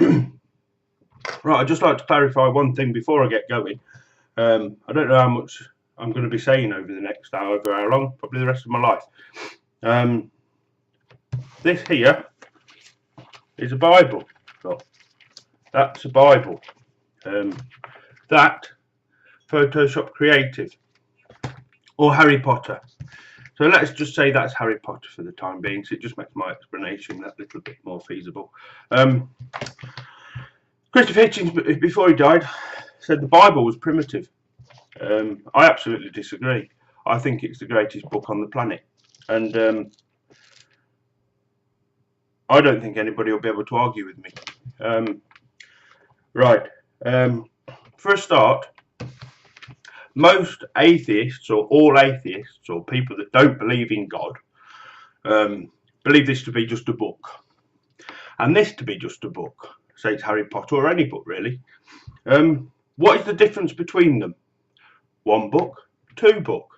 Right, I'd just like to clarify one thing before I get going. I don't know how much I'm going to be saying over the next however how long, probably the rest of my life. Um, this here is a Bible. So that's a Bible. That Photoshop Creative or Harry Potter. So let's just say that's Harry Potter for the time being, so it just makes my explanation that little bit more feasible. Christopher Hitchens, before he died, said the Bible was primitive. I absolutely disagree. I think it's the greatest book on the planet, and I don't think anybody will be able to argue with me. Right. For a start, most atheists, or all atheists, or people that don't believe in God, believe this to be just a book, and this to be just a book. Say it's Harry Potter or any book really. What is the difference between them? One book, two book.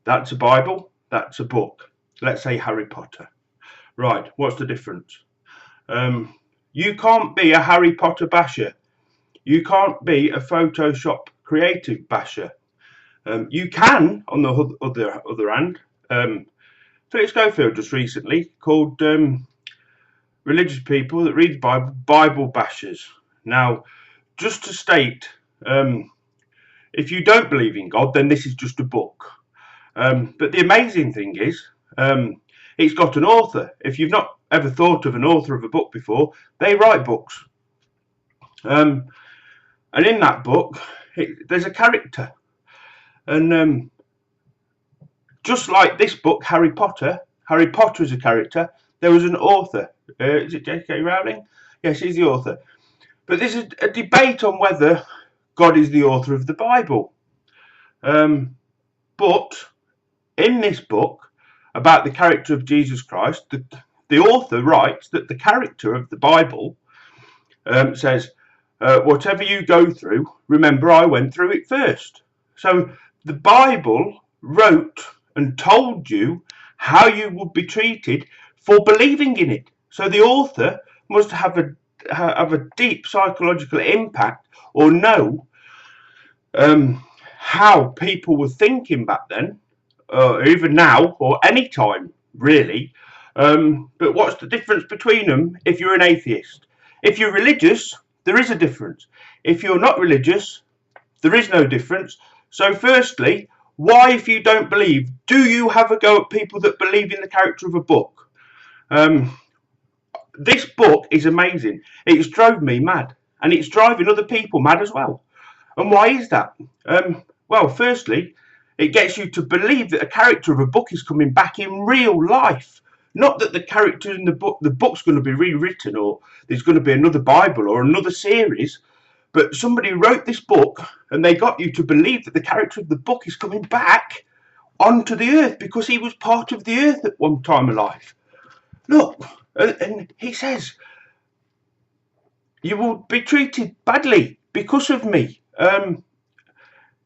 That's a Bible, that's a book. Let's say Harry Potter. Right, what's the difference? You can't be a Harry Potter basher. You can't be a Photoshop Creative basher. You can, on the other hand, Felix Schofield just recently called religious people that read the Bible bashers. Now, just to state, if you don't believe in God, then this is just a book. But the amazing thing is, it's got an author. If you've not ever thought of an author of a book before, they write books. And in that book, there's a character. And just like this book, Harry Potter is a character. There was an author. Is it J.K. Rowling? Yes, she's the author. But there's a debate on whether God is the author of the Bible. But in this book, about the character of Jesus Christ, the author writes that the character of the Bible says, whatever you go through, remember I went through it first. So the Bible wrote and told you how you would be treated for believing in it. So the author must have a deep psychological impact, or know how people were thinking back then, even now, or any time really. But what's the difference between them if you're an atheist? If you're religious, there is a difference. If you're not religious, there is no difference. So firstly, why, if you don't believe, do you have a go at people that believe in the character of a book? This book is amazing. It's drove me mad, and it's driving other people mad as well. And why is that? Well, firstly, it gets you to believe that a character of a book is coming back in real life. Not that the character in the book's going to be rewritten, or there's going to be another Bible or another series, but somebody wrote this book and they got you to believe that the character of the book is coming back onto the earth because he was part of the earth at one time of life. Look, and he says, you will be treated badly because of me.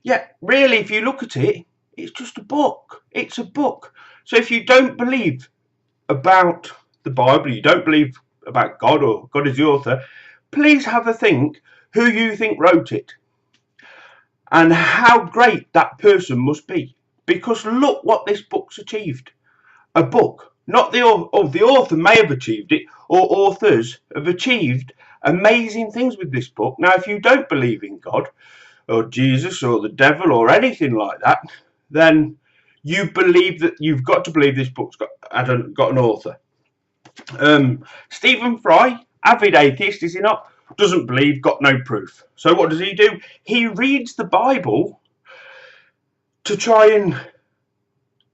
Yeah, really, if you look at it, it's just a book. It's a book. So if you don't believe about the Bible, you don't believe about God, or God is the author, please have a think who you think wrote it and how great that person must be. Because look what this book's achieved. A book. Not the author may have achieved it, or authors have achieved amazing things with this book. Now, if you don't believe in God, or Jesus, or the devil, or anything like that, then you believe that you've got to believe this book's got an author. Stephen Fry, avid atheist, is he not? Doesn't believe, got no proof. So what does he do? He reads the Bible to try and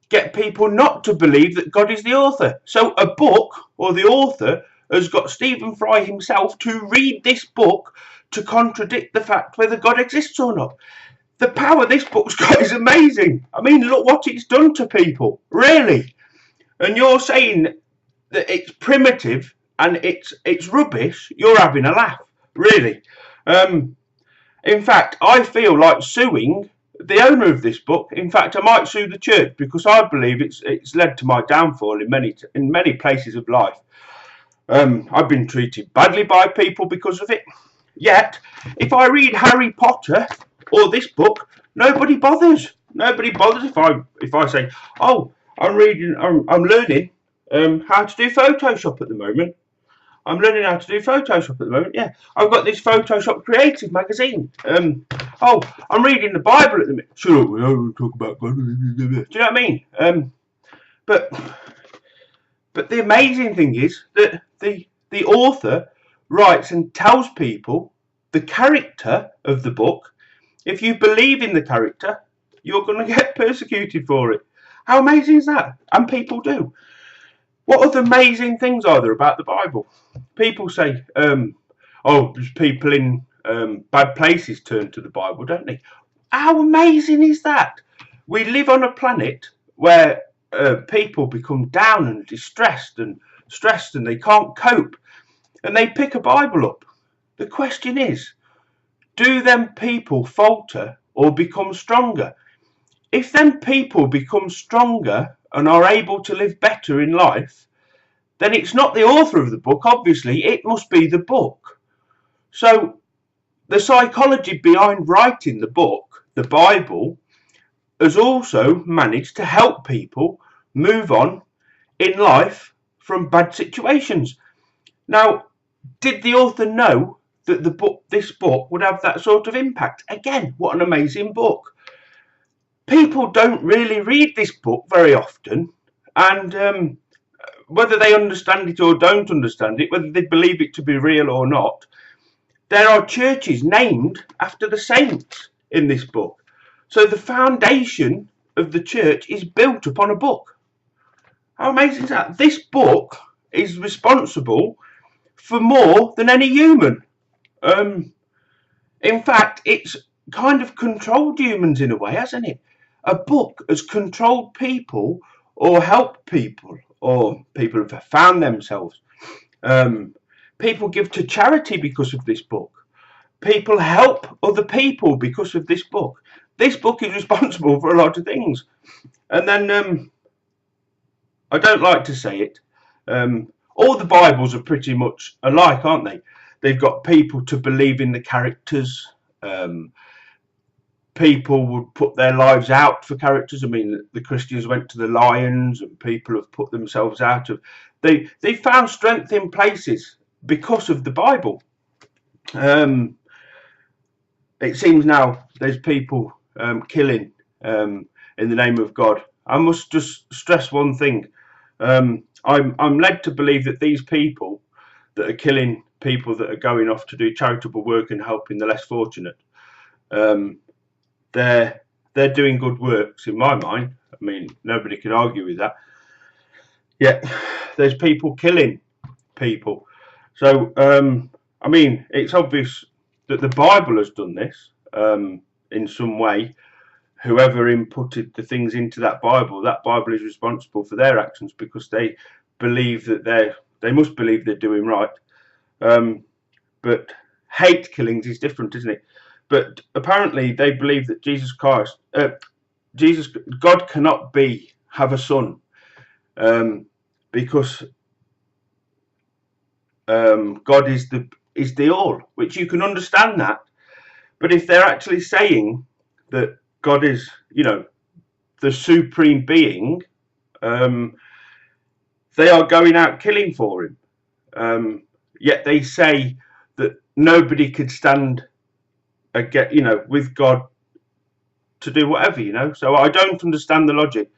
get people not to believe that God is the author. So a book, or the author, has got Stephen Fry himself to read this book to contradict the fact whether God exists or not. The power this book's got is amazing. I mean, look what it's done to people, really. And you're saying that it's primitive and it's rubbish. You're having a laugh, really. In fact, I feel like suing the owner of this book. In fact, I might sue the church because I believe it's led to my downfall in many places of life. I've been treated badly by people because of it. Yet, if I read Harry Potter or this book, nobody bothers. Nobody bothers if I say, oh, I'm learning how to do Photoshop at the moment. I'm learning how to do Photoshop at the moment. Yeah, I've got this Photoshop Creative magazine. Oh, I'm reading the Bible at the minute. Shut up, we don't talk about God. Do you know what I mean? But the amazing thing is that the author writes and tells people the character of the book. If you believe in the character, you're going to get persecuted for it. How amazing is that? And people do. What other amazing things are there about the Bible? People say, oh, people in bad places turn to the Bible, don't they? How amazing is that? We live on a planet where people become down and distressed and stressed and they can't cope, and they pick a Bible up. The question is, do them people falter or become stronger? If them people become stronger and are able to live better in life, then it's not the author of the book, obviously, it must be the book. So the psychology behind writing the book, the Bible, has also managed to help people move on in life from bad situations. Now, did the author know that this book would have that sort of impact? Again, what an amazing book. People don't really read this book very often, and whether they understand it or don't understand it, whether they believe it to be real or not, there are churches named after the saints in this book. So the foundation of the church is built upon a book. How amazing is that? This book is responsible for more than any human. In fact, it's kind of controlled humans in a way, hasn't it? A book has controlled people or helped people, or people have found themselves. People give to charity because of this book. People help other people because of this book. This book is responsible for a lot of things. And then, I don't like to say it, all the Bibles are pretty much alike, aren't they? They've got people to believe in the characters. People would put their lives out for characters. I mean, the Christians went to the lions, and people have put themselves out of. They found strength in places because of the Bible. It seems now there's people killing in the name of God. I must just stress one thing. I'm led to believe that these people that are killing people that are going off to do charitable work and helping the less fortunate, they're doing good works in my mind. I mean, nobody could argue with that. Yet there's people killing people. So I mean, it's obvious that the Bible has done this in some way. Whoever inputted the things into that Bible is responsible for their actions, because they believe that they must believe they're doing right. But hate killings is different, isn't it? But apparently they believe that God cannot have a son, because God is the all, which you can understand that. But if they're actually saying that God is, the supreme being, they are going out killing for him. Yet they say that nobody could stand with God to do whatever, So I don't understand the logic,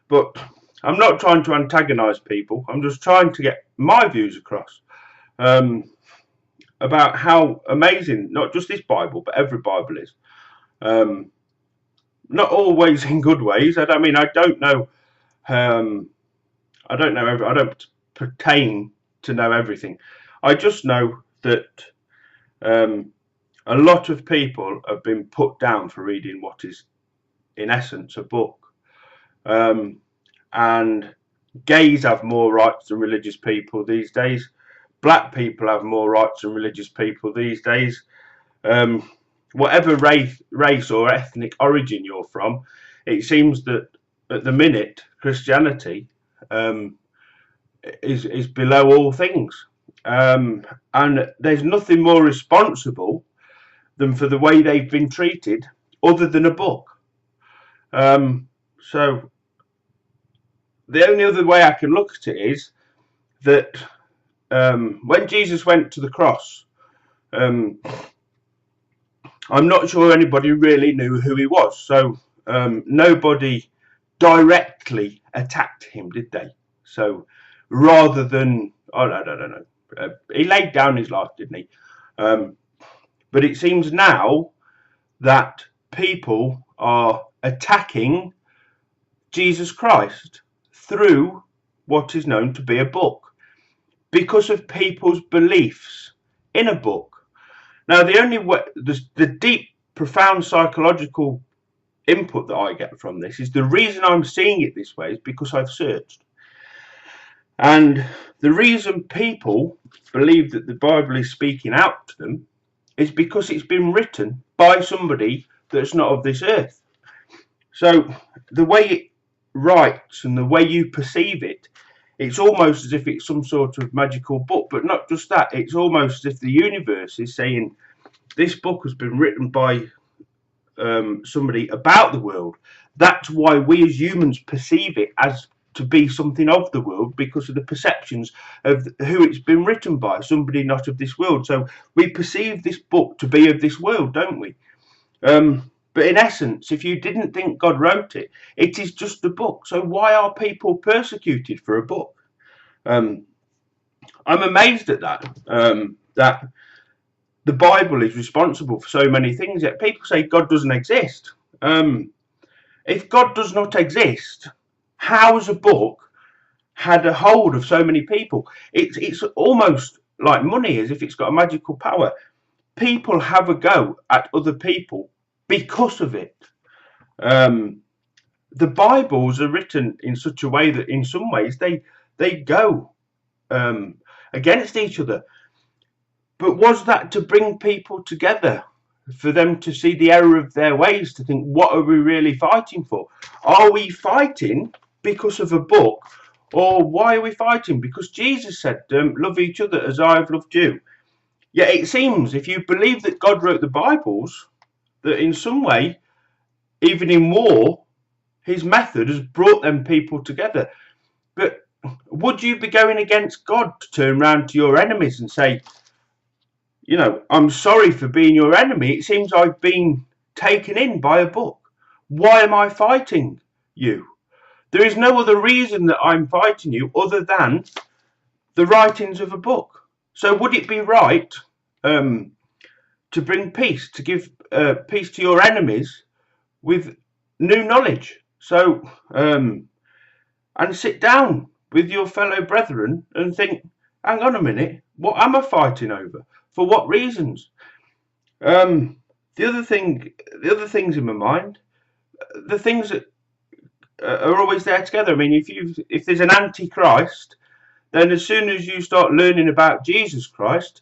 but I'm not trying to antagonize people. I'm just trying to get my views across about how amazing not just this Bible but every Bible is. Not always in good ways. I don't know. I don't pertain to know everything. I just know that a lot of people have been put down for reading what is, in essence, a book. And gays have more rights than religious people these days. Black people have more rights than religious people these days. Whatever race or ethnic origin you're from, it seems that at the minute Christianity is below all things. And there's nothing more responsible than for the way they've been treated other than a book. So the only other way I can look at it is that when Jesus went to the cross, I'm not sure anybody really knew who he was. So nobody directly attacked him, did they? So rather than, I don't know, he laid down his life, didn't he? But it seems now that people are attacking Jesus Christ through what is known to be a book because of people's beliefs in a book. Now, the only way, the deep, profound psychological input that I get from this is the reason I'm seeing it this way is because I've searched. And the reason people believe that the Bible is speaking out to them is because it's been written by somebody that's not of this earth. So the way it writes and the way you perceive it, it's almost as if it's some sort of magical book. But not just that, it's almost as if the universe is saying this book has been written by somebody about the world. That's why we as humans perceive it as to be something of the world, because of the perceptions of who it's been written by, somebody not of this world. So we perceive this book to be of this world, don't we? But in essence, if you didn't think God wrote it, it is just a book. So why are people persecuted for a book? I'm amazed at that, that the Bible is responsible for so many things, yet people say God doesn't exist. If God does not exist, how has a book had a hold of so many people? It's almost like money, as if it's got a magical power. People have a go at other people because of it. The Bibles are written in such a way that in some ways they go against each other. But was that to bring people together, for them to see the error of their ways, to think, what are we really fighting for? Are we fighting because of a book, or why are we fighting? Because Jesus said, love each other as I have loved you. Yet it seems, if you believe that God wrote the Bibles, that in some way, even in war, his method has brought them people together. But would you be going against God to turn around to your enemies and say, you know, I'm sorry for being your enemy. It seems I've been taken in by a book. Why am I fighting you? There is no other reason that I'm fighting you other than the writings of a book. So would it be right to bring peace, to give peace to your enemies with new knowledge? So, and sit down with your fellow brethren and think, hang on a minute, what am I fighting over? For what reasons? The other things in my mind, the things that are always there together. I mean, if there's an antichrist, then as soon as you start learning about Jesus Christ,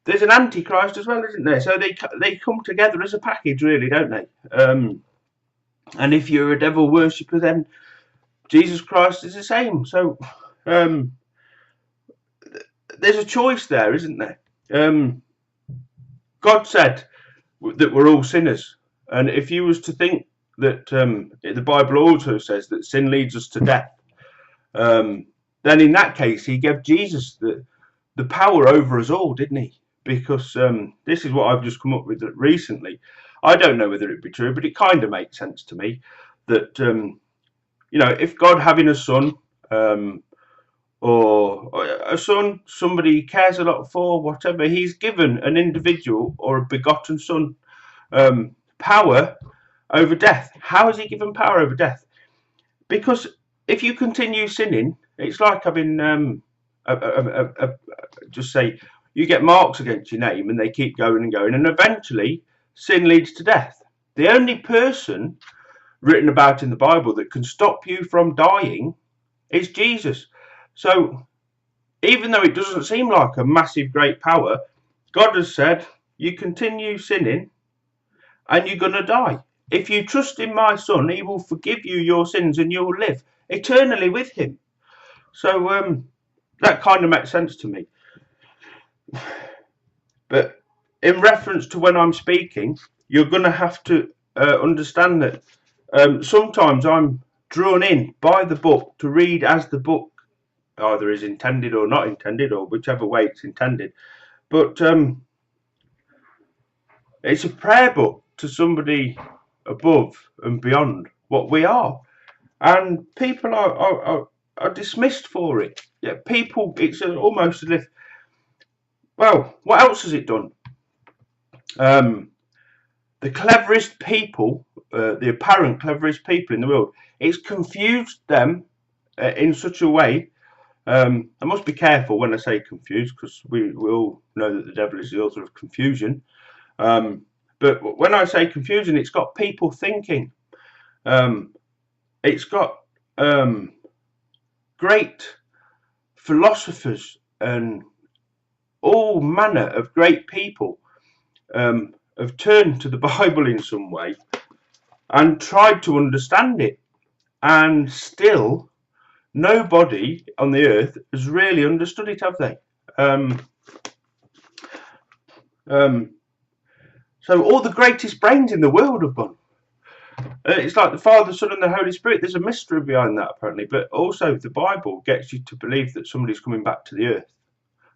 there's an antichrist as well, isn't there? So they come together as a package, really, don't they? And if you're a devil worshipper, then Jesus Christ is the same. So there's a choice there, isn't there? God said that we're all sinners, and if you was to think that the Bible also says that sin leads us to death, then in that case he gave Jesus the power over us all, didn't he? Because this is what I've just come up with recently. I don't know whether it be true, but it kind of makes sense to me that you know, if God having a son, or a son somebody he cares a lot for, whatever, he's given an individual or a begotten son power over death. How has he given power over death? Because if you continue sinning, it's like having just say you get marks against your name and they keep going and going, and eventually sin leads to death. The only person written about in the Bible that can stop you from dying is Jesus. So even though it doesn't seem like a massive great power, God has said you continue sinning and you're going to die. If you trust in my son, he will forgive you your sins and you will live eternally with him. So that kind of makes sense to me. But in reference to when I'm speaking, you're going to have to understand that sometimes I'm drawn in by the book to read as the book either is intended or not intended, or whichever way it's intended. But it's a prayer book to somebody above and beyond what we are, and people are dismissed for it. Yeah, people. It's almost as if, well, what else has it done? The cleverest people, the apparent cleverest people in the world, it's confused them in such a way. I must be careful when I say confused, because we all know that the devil is the author of confusion. But when I say confusion, it's got people thinking. It's got great philosophers and all manner of great people have turned to the Bible in some way and tried to understand it, and still nobody on the earth has really understood it, have they? So all the greatest brains in the world have gone. It's like the Father, Son and the Holy Spirit. There's a mystery behind that, apparently. But also the Bible gets you to believe that somebody's coming back to the earth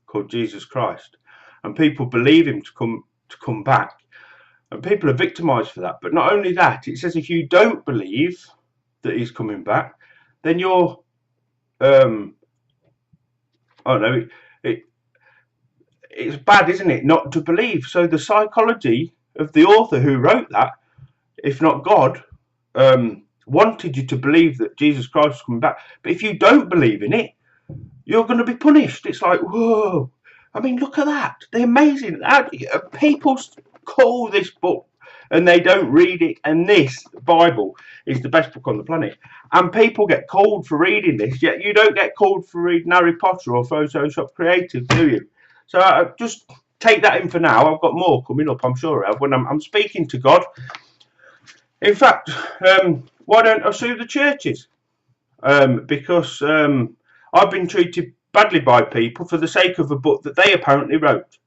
called Jesus Christ. And people believe him to come back. And people are victimized for that. But not only that, it says if you don't believe that he's coming back, then you're I don't know, it's bad, isn't it, not to believe. So the psychology of the author who wrote that, if not God, wanted you to believe that Jesus Christ is coming back. But if you don't believe in it, you're going to be punished. It's like, whoa. I mean, look at that. They're amazing. People call this book and they don't read it. And this Bible is the best book on the planet. And people get called for reading this, yet you don't get called for reading Harry Potter or Photoshop Creative, do you? So just take that in for now. I've got more coming up, I'm sure I have, when I'm speaking to God. In fact, why don't I sue the churches? Because I've been treated badly by people for the sake of a book that they apparently wrote,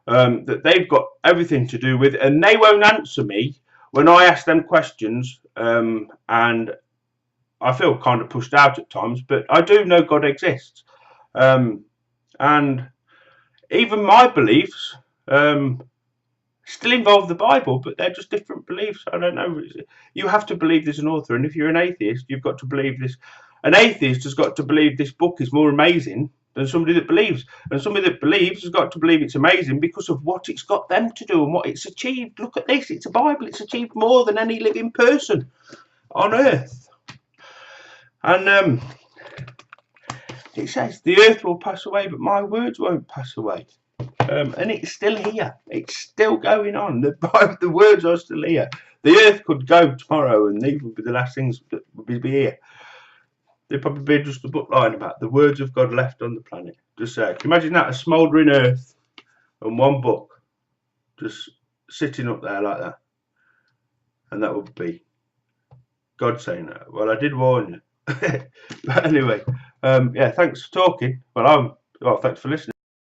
that they've got everything to do with, and they won't answer me when I ask them questions, and I feel kind of pushed out at times, but I do know God exists, and even my beliefs still involve the Bible, but they're just different beliefs. I don't know. You have to believe there's an author, and if you're an atheist, you've got to believe this. An atheist has got to believe this book is more amazing than somebody that believes, and somebody that believes has got to believe it's amazing because of what it's got them to do and what it's achieved. Look at this, it's a Bible. It's achieved more than any living person on earth. And it says the earth will pass away, but my words won't pass away. And it's still here. It's still going on. The words are still here. The earth could go tomorrow, and these would be the last things that would be here. There'd probably be just a book line about the words of God left on the planet. Just say, imagine that, a smouldering earth and one book just sitting up there like that. And that would be God saying that. Well, I did warn you. But anyway, yeah, thanks for talking. Well, thanks for listening.